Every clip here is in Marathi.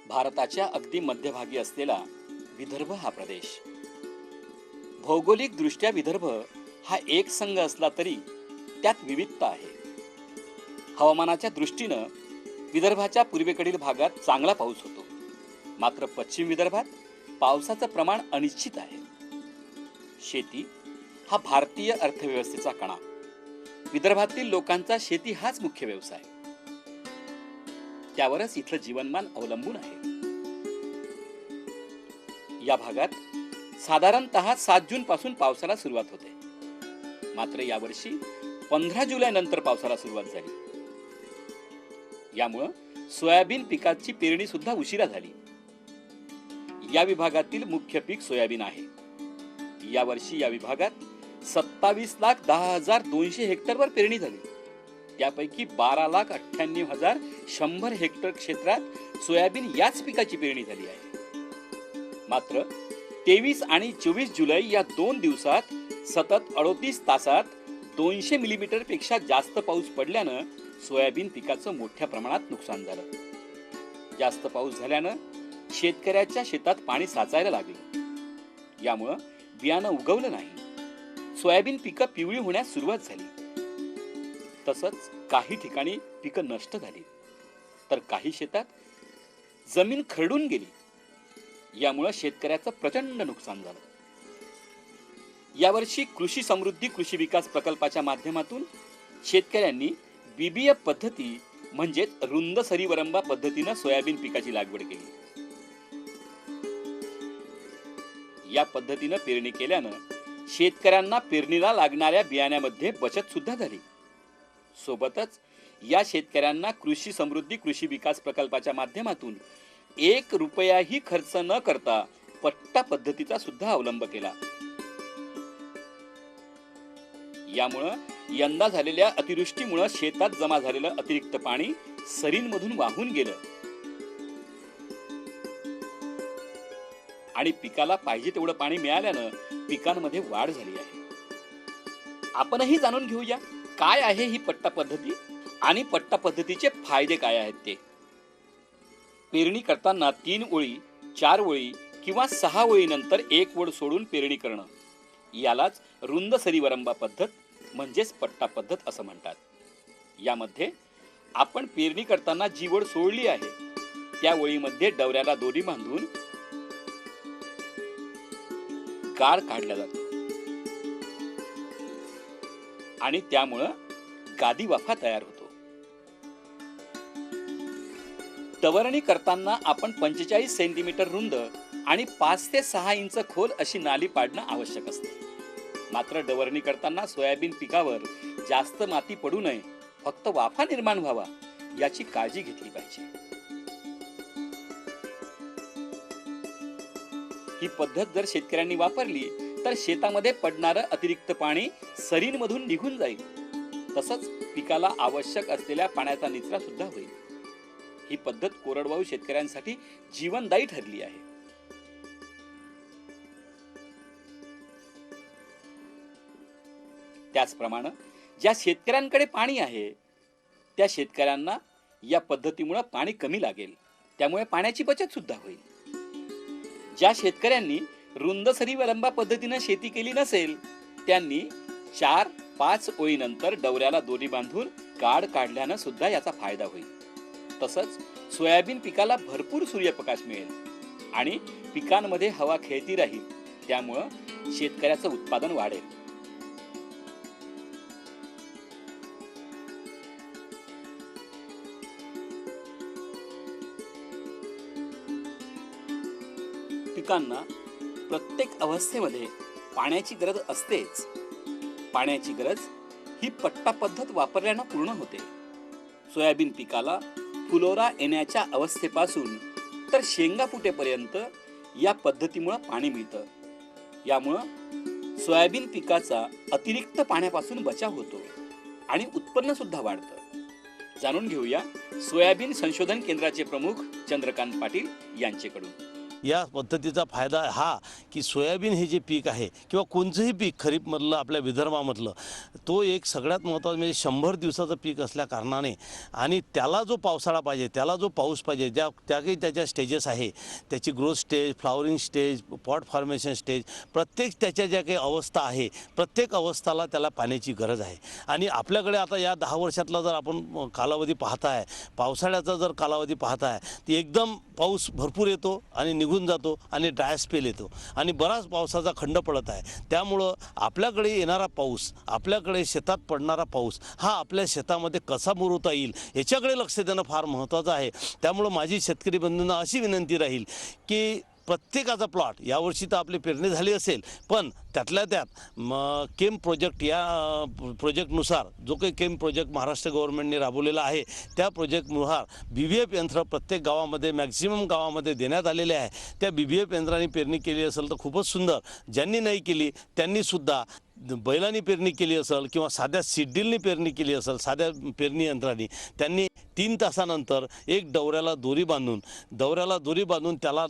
भारताच्या अगदी मध्यभागी असलेला विदर्भ हा प्रदेश. भौगोलिक दृष्ट्या विदर्भ हा एक संघ असला तरी त्यात विविधता आहे. हवामानाच्या दृष्टीनं विदर्भाच्या पूर्वेकडील भागात चांगला पाऊस होतो, मात्र पश्चिम विदर्भात पावसाचं प्रमाण अनिश्चित आहे. शेती हा भारतीय अर्थव्यवस्थेचा कणा. विदर्भातील लोकांचा शेती हाच मुख्य व्यवसाय. त्यावरच इथलं जीवनमान अवलंबून आहे. या भागात साधारणतः 7 जून पासून पावसाला सुरुवात होते, मात्र यावर्षी 15 जुलै नंतर पावसाला सुरुवात झाली. यामुळं सोयाबीन पिकाची पेरणी सुद्धा उशिरा झाली. या विभागातील मुख्य पीक सोयाबीन आहे. यावर्षी या विभागात 27,10,200 हेक्टरवर पेरणी झाली. त्यापैकी 12,98,100 हेक्टर क्षेत्रात सोयाबीन याच पिकाची पेरणी झाली आहे. मात्र 23 आणि 24 जुलै या 2 दिवसात सतत 38 तासात 200 मिलीमीटर पेक्षा जास्त पाऊस पडल्यानं सोयाबीन पिकाचं मोठ्या प्रमाणात नुकसान झालं. जास्त पाऊस झाल्यानं शेतकऱ्याच्या शेतात पाणी साचायला लागलं. यामुळं बियाणं उगवलं नाही. सोयाबीन पिकं पिवळी होण्यास सुरुवात झाली. तसंच काही ठिकाणी पिकं नष्ट झाली, तर काही शेतात जमीन खरडून गेली. यामुळे शेतकऱ्याचं प्रचंड नुकसान झालं. यावर्षी कृषी समृद्धी कृषी विकास प्रकल्पाच्या माध्यमातून शेतकऱ्यांनी बीबीएफ पद्धती म्हणजेच रुंद सरीवरंबा पद्धतीनं सोयाबीन पिकाची लागवड केली. या पद्धतीनं पेरणी केल्यानं शेतकऱ्यांना पेरणीला लागणाऱ्या बियाण्यामध्ये बचत सुद्धा झाली. सोबतच या शेतकऱ्यांना कृषी समृद्धी कृषी विकास प्रकल्पाच्या माध्यमातून 1 रुपयाही खर्च न करता पट्टा पद्धतीचा सुद्धा अवलंब केला. यामुळं यंदा झालेल्या अतिवृष्टीमुळे शेतात जमा झालेलं अतिरिक्त पाणी सरींमधून वाहून गेलं आणि पिकाला पाहिजे तेवढं पाणी मिळाल्यानं पिकांमध्ये वाढ झाली आहे. आपणही जाणून घेऊया काय आहे ही पट्टा पद्धती आणि पट्टा पद्धतीचे फायदे काय आहेत ते. पेरणी करताना 3 ओळी, 4 ओळी किंवा 6 ओळीनंतर 1 ओळ सोडून पेरणी करणं यालाच रुंद सरीवरंबा पद्धत म्हणजेच पट्टा पद्धत असं म्हणतात. यामध्ये आपण पेरणी करताना जी ओळ सोडली आहे त्या ओळीमध्ये डवऱ्याला दोरी बांधून गाळ काढला जातो आणि त्यामुळं गादी वाफा तयार होतो. डवरणी करताना आपण 45 सेंटीमीटर रुंद आणि 5 ते 6 इंच खोल अशी नाली पाडणं आवश्यक असते. मात्र डवरणी करताना सोयाबीन पिकावर जास्त माती पडू नये, फक्त वाफा निर्माण व्हावा याची काळजी घेतली पाहिजे. ही पद्धत जर शेतकऱ्यांनी वापरली तर शेतामध्ये पडणारं अतिरिक्त पाणी सरींमधून निघून जाईल. तसंच पिकाला आवश्यक असलेल्या पाण्याचा निचरा सुद्धा होईल. ही पद्धत कोरडवाहू शेतकऱ्यांसाठी जीवनदायी ठरली आहे. त्याचप्रमाणे ज्या शेतकऱ्यांकडे पाणी आहे त्या शेतकऱ्यांना या पद्धतीमुळे पाणी कमी लागेल, त्यामुळे पाण्याची बचत सुद्धा होईल. ज्या शेतकऱ्यांनी रुंद सरीवरंबा पद्धतीने शेती केली नसेल त्यांनी 4-5 ओळीनंतर डवऱ्याला दोरी बांधून गाळ काढल्यानं सुद्धा याचा फायदा होईल. तसंच सोयाबीन पिकाला भरपूर सूर्यप्रकाश मिळेल आणि पिकांमध्ये हवा खेळती राहील. त्यामुळं शेतकऱ्याचं उत्पादन वाढेल. पिकांना प्रत्येक अवस्थेमध्ये पाण्याची गरज असतेच. पाण्याची गरज ही पट्टा पद्धत वापरल्यानं पूर्ण होते. सोयाबीन पिकाला फुलोरा येण्याच्या अवस्थेपासून तर शेंगा फुटेपर्यंत या पद्धतीमुळे पाणी मिळतं. यामुळं सोयाबीन पिकाचा अतिरिक्त पाण्यापासून बचाव होतो आणि उत्पन्न सुद्धा वाढतं. जाणून घेऊया सोयाबीन संशोधन केंद्राचे प्रमुख चंद्रकांत पाटील यांच्याकडून. या पद्धतीचा फायदा हा की सोयाबीन हे जे पीक आहे किंवा कोणतंही पीक खरीपमधलं आपल्या विदर्भामधलं तो एक सगळ्यात महत्त्वाचं म्हणजे 100 दिवसाचं पीक असल्या कारणाने आणि त्याला जो पावसाळा पाहिजे त्याला जो पाऊस पाहिजे त्या काही त्याच्या स्टेजेस आहे त्याची growth stage flowering stage pot formation stage प्रत्येक त्याच्या ज्या काही अवस्था आहे प्रत्येक अवस्थाला त्याला पाण्याची गरज आहे. आणि आपल्याकडे आता या 10 वर्षातला जर आपण कालावधी पाहताय पावसाळ्याचा जर कालावधी पाहताय ती एकदम पाऊस भरपूर येतो आणि निघून जातो आणि ड्राय स्पेल येतो आणि बराच पावसाचा खंड पडत आहे. त्यामुळं आपल्याकडे येणारा पाऊस आपल्याकडे शेतात पडणारा पाऊस हा आपल्या शेतामध्ये कसा मुरवता येईल याच्याकडे लक्ष देणं फार महत्त्वाचं आहे. त्यामुळं माझी शेतकरी बंधूंना अशी विनंती राहील की प्रत्येकाचा प्लॉट यावर्षी तर आपली पेरणी झाली असेल पण त्यातल्या त्यात केम प्रोजेक्ट या प्रोजेक्टनुसार जो काही केम प्रोजेक्ट महाराष्ट्र गव्हर्नमेंटने राबवलेला आहे त्या प्रोजेक्टनुसार BVF यंत्र प्रत्येक गावामध्ये मॅक्झिमम गावामध्ये देण्यात आलेले आहे. त्या BVF यंत्राने पेरणी केली असेल तर खूपच सुंदर. ज्यांनी नाही केली त्यांनीसुद्धा बैलांनी पेरणी केली असेल किंवा साध्या सीडीलनी पेरणी केली असेल साध्या पेरणी यंत्राने त्यांनी 3 तासानंतर एक दवऱ्याला दोरी बांधून त्याला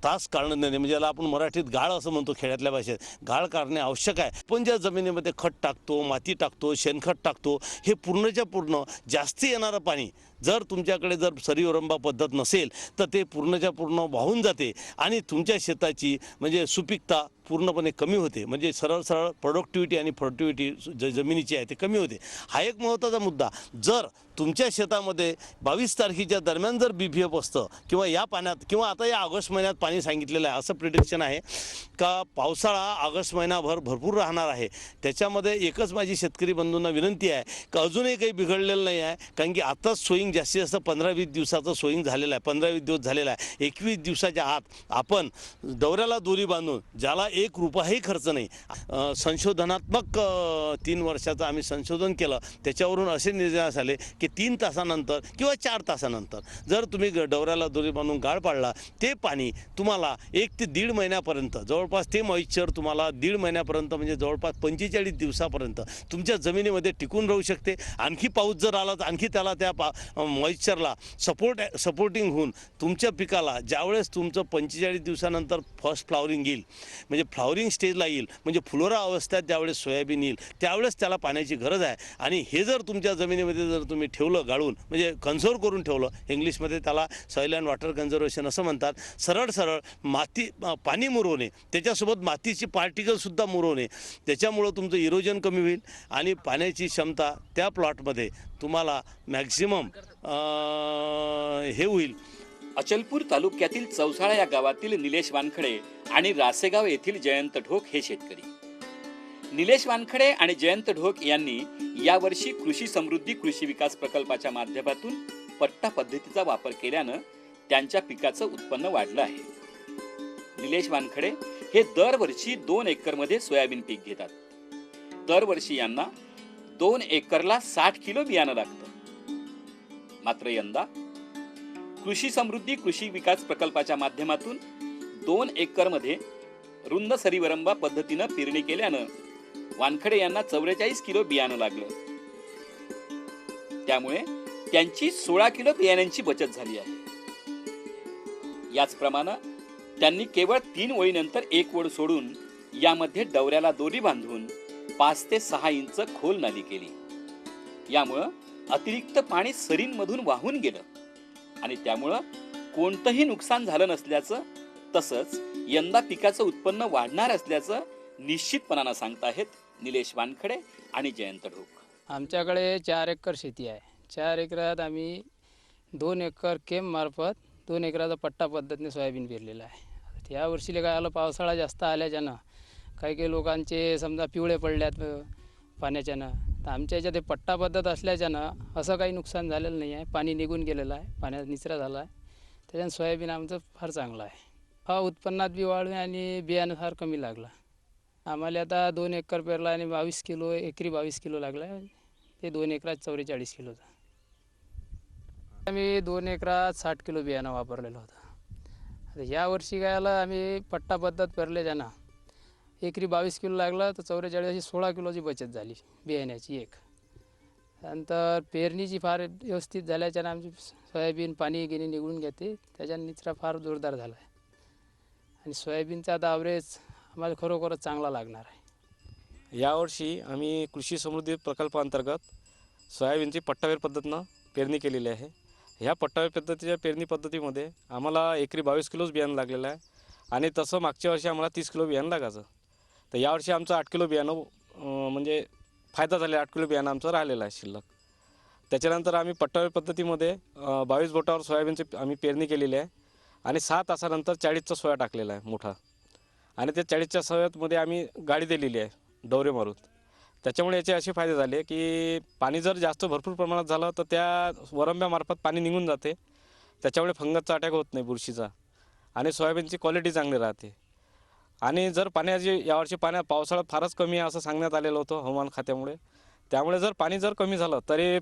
तास काढणं देणे म्हणजे याला आपण मराठीत गाळ असं म्हणतो खेड्यातल्या भाषेत गाळ काढणे आवश्यक आहे. पण ज्या जमिनीमध्ये खत टाकतो माती टाकतो शेणखत टाकतो हे पूर्णच्या पूर्ण जास्ती येणारं पाणी जर तुमच्याकडे जर सरीवरंबा पद्धत नसेल तर ते पूर्णच्या पूर्ण वाहून जाते आणि तुमच्या शेताची म्हणजे सुपीकता पूर्णपणे कमी होते. म्हणजे सरळ प्रोडक्टिव्हिटी आणि फर्टिव्हिटी जमिनीची आहे ते कमी होते. हा एक महत्त्वाचा मुद्दा. जर तुमच्या शेतामध्ये 22 तारखेच्या दरम्यान जर BVF असतं किंवा या पाण्यात किंवा आता या ऑगस्ट महिन्यात पाणी सांगितलेलं आहे असं प्रिडिक्शन आहे का पावसाळा ऑगस्ट महिनाभर भरपूर राहणार आहे. त्याच्यामध्ये एकच माझी शेतकरी बंधूंना विनंती आहे की अजूनही काही बिघडलेलं नाही आहे कारण की आत्ताच सोईंग जास्तीत जास्त 15-20 दिवसाचं सोईंग झालेलं आहे 15-20 दिवस झालेला आहे. 21 दिवसाच्या आत आपण दवऱ्याला दोरी बांधून ज्याला 1 रुपयाही खर्च नाही संशोधनात्मक 3 वर्षाचं आम्ही संशोधन केलं त्याच्यावरून असे निर्णय आले की 3 तासानंतर किंवा 4 तासानंतर जर तुम्ही दवऱ्याला दोरी बांधून गाळ पाडला ते पाणी तुम्हाला 1 ते 1.5 महिन्यापर्यंत जवळपास ते मॉइश्चर तुम्हाला 1.5 महिन्यापर्यंत म्हणजे जवळपास 45 दिवसापर्यंत तुमच्या जमिनीमध्ये टिकून राहू शकते. आणखी पाऊस जर आला तर आणखी त्याला त्या मॉइश्चरला सपोर्टिंग होऊन तुमच्या पिकाला ज्यावेळेस तुमचं 45 दिवसानंतर फर्स्ट फ्लावरिंग येईल म्हणजे फ्लावरिंग स्टेजला येईल म्हणजे फुलोरा अवस्थेत ज्यावेळेस सोयाबीन येईल त्यावेळेस त्याला पाण्याची गरज आहे. आणि हे जर तुमच्या जमिनीमध्ये जर तुम्ही ठेवलं गाळून म्हणजे कन्झर्व करून ठेवलं इंग्लिशमध्ये त्याला सॉईल अँड वॉटर कन्झर्वेशन असं म्हणतात. सरळ माती पाणी मुरवणे त्याच्यासोबत मातीची पार्टिकलसुद्धा मुरवणे त्याच्यामुळं तुमचं इरोजन कमी होईल आणि पाण्याची क्षमता त्या प्लॉटमध्ये तुम्हाला मॅक्झिमम हे होईल. अचलपूर तालुक्यातील चौसाळा या गावातील निलेश वानखडे आणि रासेगाव येथील जयंत ढोक हे शेतकरी. निलेश वानखडे आणि जयंत ढोक यांनी यावर्षी कृषी समृद्धी कृषी विकास प्रकल्पाच्या माध्यमातून पट्टा पद्धतीचा वापर केल्यानं त्यांच्या पिकाचं उत्पन्न वाढलं आहे. निलेश वानखडे हे दरवर्षी 2 एकरमध्ये सोयाबीन पीक घेतात. दरवर्षी यांना 2 एकरला 60 किलो बियाणं लागतं. मात्र यंदा कृषी समृद्धी कृषी विकास प्रकल्पाच्या माध्यमातून 2 एकरमध्ये रुंद सरीवरंबा पद्धतीनं पेरणी केल्यानं वानखडे यांना 44 किलो बियाणं लागलं. त्यामुळे त्यांची 16 किलो बियाण्यांची बचत झाली आहे. याचप्रमाणे त्यांनी केवळ 3 ओळीनंतर 1 ओळ सोडून यामध्ये दवऱ्याला दोरी बांधून 5 ते 6 इंच खोल नाली केली. यामुळं अतिरिक्त पाणी सरींमधून वाहून गेलं आणि त्यामुळं कोणतंही नुकसान झालं नसल्याचं तसंच यंदा पिकाचं उत्पन्न वाढणार असल्याचं निश्चितपणानं सांगताहेत निलेश वानखडे आणि जयंत ढोक. आमच्याकडे 4 एकर शेती आहे. 4 एकरात आम्ही 2 एकर केम मार्फत 2 एकराचा पट्टा पद्धतीने सोयाबीन पेरलेलं आहे. या वर्षी काय आलं पावसाळा जास्त आल्याच्यानं काही लोकांचे समजा पिवळे पडल्यात पाण्याच्यानं तर आमच्या याच्यात ते पट्टा पद्धत असल्याच्यानं असं काही नुकसान झालेलं नाही आहे. पाणी निघून गेलेलं आहे पाण्यात निचरा झाला आहे त्याच्यानं सोयाबीन आमचं फार चांगलं आहे. उत्पन्नात बी वाढ आणि बियाणं फार कमी लागला. आम्हाला आता 2 एकर पेरला आणि 22 किलो एकरी 22 किलो लागला आहे. ते 2 एकरात 44 किलोचा. आम्ही 2 एकरात 60 किलो बियाणं वापरलेलं होतं. आता या वर्षी काय आलं आम्ही पट्टा पद्धत पेरल्याच्यानं एकरी 22 किलो लागला तर 44 16 किलोची बचत झाली बियाण्याची एक. नंतर पेरणीची फार व्यवस्थित झाल्याच्यानं आमची सोयाबीन पाणी गिनी निघून घेते त्याच्यानं निचरा फार जोरदार झाला आहे. आणि सोयाबीनचा आता ॲव्हरेज आम्हाला खरोखरच चांगला लागणार आहे. यावर्षी आम्ही कृषी समृद्धी प्रकल्पाअंतर्गत सोयाबीनची पट्टावेर पद्धतीनं पेरणी केलेली आहे. ह्या पट्टावेर पद्धतीच्या पेरणी पद्धतीमध्ये आम्हाला एकरी 22 किलोच बियाणं लागलेलं आहे आणि तसं मागच्या वर्षी आम्हाला 30 किलो बियाणं लागायचं. तर यावर्षी आमचं 8 किलो बियाणं म्हणजे फायदा झाला. 8 किलो बियाणं आमचं राहिलेलं आहे शिल्लक. त्याच्यानंतर आम्ही पट्टावेर पद्धतीमध्ये 22 बोटावर सोयाबीनची आम्ही पेरणी केलेली आहे आणि 6 तासानंतर 40चा सोया टाकलेला आहे मोठा आणि त्या 40च्या सोयामध्ये आम्ही गाडी दिलेली आहे डवरे मारून. त्याच्यामुळे याचे असे फायदे झाले की पाणी जर जास्त भरपूर प्रमाणात झालं तर त्या वरंब्यामार्फत पाणी निघून जाते. त्याच्यामुळे फंगसचा अटॅक होत नाही, बुरशीचा, आणि सोयाबीनची क्वालिटी चांगली राहते. आणि जर पाण्याची यावर्षी पावसाळा फारच कमी आहे असं सांगण्यात आलेलं होतं हवामान खात्यामुळे. त्यामुळे जर पाणी जर कमी झालं तरी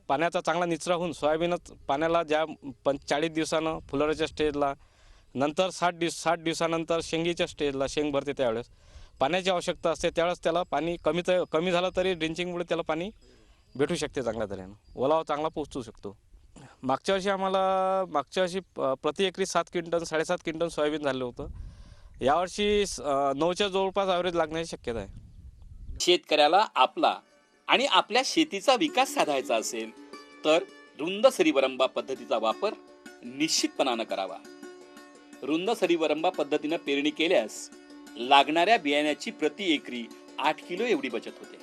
पाण्याचा चांगला निचरा होऊन सोयाबीनच पाण्याला 40 दिवसानं फुलोऱ्याच्या स्टेजला, नंतर 60 दिवसानंतर शेंगीच्या स्टेजला शेंग भरते त्यावेळेस पाण्याची आवश्यकता असते. त्यावेळेस त्याला पाणी कमी झालं तरी ड्रिंचिंगमुळे त्याला पाणी भेटू शकते चांगल्या तऱ्हेनं, ओलावा चांगला पोचू शकतो. मागच्या वर्षी प्रति एकरी 7 क्विंटल 7.5 क्विंटल सोयाबीन झालं होतं. यावर्षी 9च्या जवळपास ॲव्हरेज लागण्याची शक्यता आहे. शेतकऱ्याला आपला आणि आपल्या शेतीचा विकास साधायचा असेल तर रुंद सरीवरंबा पद्धतीचा वापर निश्चितपणानं करावा. रुंद सरीवरंबा पद्धतीनं पेरणी केल्यास लागणाऱ्या बियाण्याची प्रति एकरी 8 किलो एवढी बचत होते.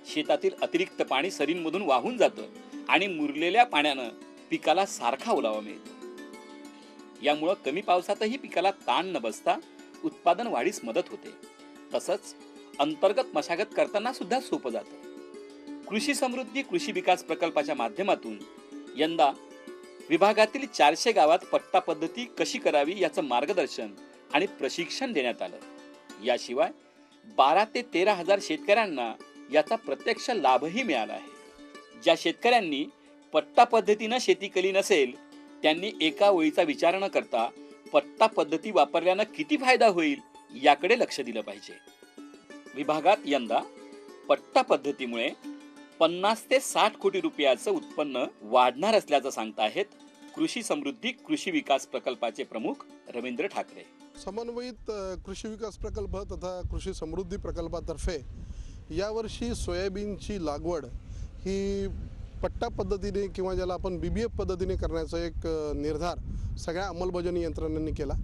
शेतातील अतिरिक्त पाणी सरींमधून वाहून जातं आणि मुरलेल्या पाण्यानं पिकाला सारखा ओलावा मिळतो. यामुळं कमी पावसातही पिकाला ताण न बसता उत्पादन वाढीस मदत होते. तसंच अंतर्गत मशागत करताना सुद्धा सोपं जातं. कृषी समृद्धी कृषी विकास प्रकल्पाच्या माध्यमातून यंदा विभागातील 400 गावात पट्टा पद्धती कशी करावी याचं मार्गदर्शन आणि प्रशिक्षण देण्यात आलं. याशिवाय 12 ते 13 हजार शेतकऱ्यांना याचा प्रत्यक्ष लाभही मिळाला आहे. ज्या शेतकऱ्यांनी पट्टा पद्धतीनं शेती केली नसेल त्यांनी एका ओळीचा विचार न करता पट्टा पद्धती वापरल्यानं किती फायदा होईल याकडे लक्ष दिलं पाहिजे. विभागात यंदा पट्टा पद्धतीमुळे 50 ते 60 कोटी रुपयाचं उत्पन्न वाढणार असल्याचं सांगताहेत कृषी समृद्धी कृषी विकास प्रकल्पाचे प्रमुख रवींद्र ठाकरे. समन्वयित कृषी विकास प्रकल्प तथा कृषी समृद्धी प्रकल्पातर्फे यावर्षी सोयाबीनची लागवड ही पट्टा पद्धतीने किंवा ज्याला आपण BBF पद्धतीने करण्याचा एक निर्धार सगळ्या अंमलबजावणी यंत्रणांनी केला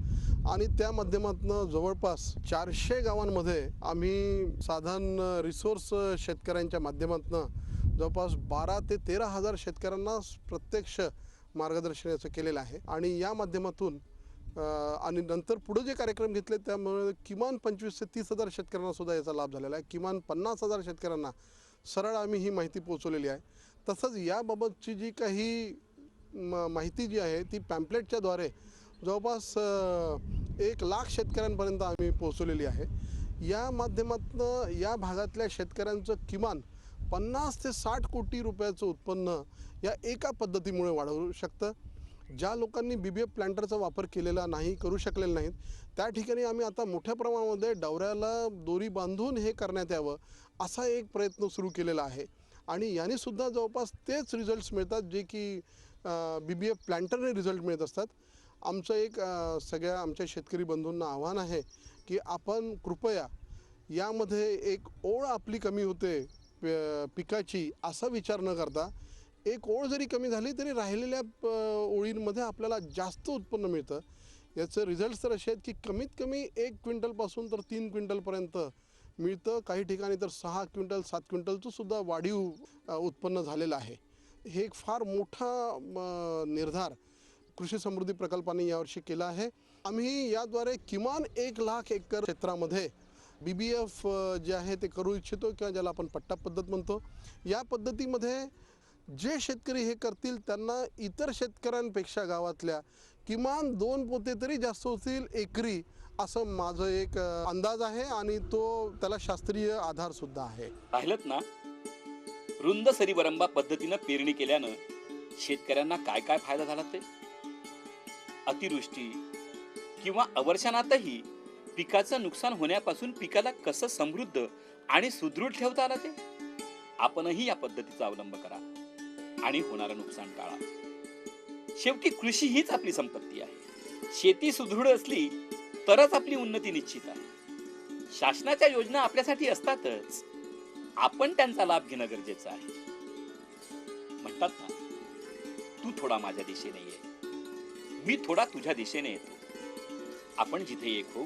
आणि त्या माध्यमातून जवळपास 400 गावांमध्ये आम्ही साधारण रिसोर्स शेतकऱ्यांच्या माध्यमातून जवळपास 12 ते 13 हजार शेतकऱ्यांना प्रत्यक्ष मार्गदर्शन याचं केलेलं आहे. आणि या माध्यमातून आणि नंतर पुढे जे कार्यक्रम घेतले त्यामुळे किमान 25 ते 30 हजार शेतकऱ्यांना सुद्धा याचा लाभ झालेला आहे. किमान 50 हजार शेतकऱ्यांना सरळ आम्ही ही माहिती पोहोचवलेली आहे. तसंच याबाबतची जी काही माहिती जी आहे ती पॅम्पलेटच्याद्वारे जवळपास 1 लाख शेतकऱ्यांपर्यंत आम्ही पोहोचवलेली आहे. या माध्यमातून या भागातल्या शेतकऱ्यांचं किमान 50 ते 60 कोटी रुपयाचं उत्पन्न या एका पद्धतीमुळे वाढवू शकतं. ज्या लोकांनी BBF प्लांटरचा वापर केलेला नाही, करू शकलेले नाहीत, त्या ठिकाणी आम्ही आता मोठ्या प्रमाणामध्ये डवऱ्याला दोरी बांधून हे करण्यात यावं असा एक प्रयत्न सुरू केलेला आहे. आणि याने सुद्धा जवळपास तेच रिझल्ट्स मिळतात जे की BBF प्लांटरने रिझल्ट मिळत असतात. आमचं एक सगळ्या आमच्या शेतकरी बंधूंना आव्हान आहे की आपण कृपया यामध्ये एक ओळ आपली कमी होते पिकाची असा विचार न करता एक ओळ जरी कमी झाली तरी राहिलेल्या ओळींमध्ये आपल्याला जास्त उत्पन्न मिळतं. याचं रिझल्ट्स तर असे आहेत की कमीत कमी 1 क्विंटलपासून तर 3 क्विंटलपर्यंत मिळतं. काही ठिकाणी तर 6 क्विंटल 7 क्विंटलचं सुद्धा वाढीव उत्पन्न झालेलं आहे. हे एक फार मोठा निर्धार कृषी समृद्धी प्रकल्पाने यावर्षी केला आहे. आम्ही याद्वारे किमान 1 लाख एकर क्षेत्रामध्ये BBF जे आहे ते करू इच्छितो किंवा ज्याला आपण पट्टा पद्धत म्हणतो. या पद्धतीमध्ये जे शेतकरी हे करतील त्यांना इतर शेतकऱ्यांपेक्षा गावातल्या किमान 2 पोते तरी जास्त होतील एकरी असं माझं एक अंदाज आहे आणि त्याला शास्त्रीय आधार सुद्धा आहे. पाहिलंत ना, रुंद सरीवरंबा पद्धतीनं पेरणी केल्यानं शेतकऱ्यांना काय काय फायदा झाला ते. अतिवृष्टी किंवा अवर्षणातही पिकाचं नुकसान होण्यापासून पिकाला कसं समृद्ध आणि सुदृढ ठेवता आलं ते. आपणही या पद्धतीचा अवलंब करा आणि होणारं नुकसान टाळा. शेवटी कृषी हीच आपली संपत्ती आहे. शेती सुदृढ असली तरच आपली उन्नती निश्चित आहे. शासनाच्या योजना आपल्यासाठी असतातच, आपण त्यांचा लाभ घेणं गरजेचं आहे. म्हणतात ना, तू थोडा माझ्या दिशेने ये, मी थोडा तुझ्या दिशेने येतो. आपण जिथे एक हो,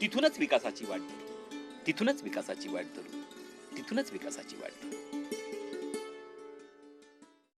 तिथूनच विकासाची वाट धरू, तिथूनच विकासाची वाट धरू, तिथूनच विकासाची वाट धरू.